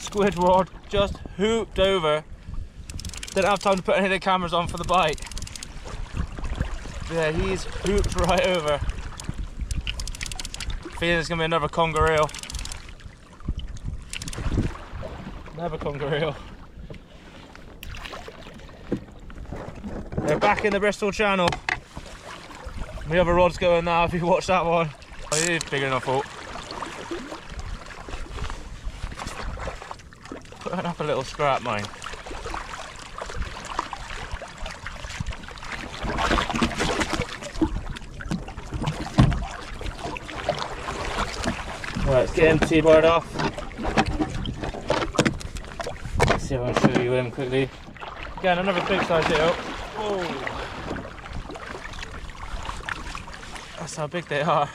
squid rod just hooped over. Didn't have time to put any of the cameras on for the bite. Yeah, he's hooped right over. Feeling it's gonna be another conger eel. Another conger eel. They're back in the Bristol Channel. The other rod's going now if you watch that one. Oh, he is bigger than I thought. Putting up a little scrap, mate. Right, let's get him T-barred off. Let's see if I can show you him quickly. Again, another big size eel. Oh. That's how big they are.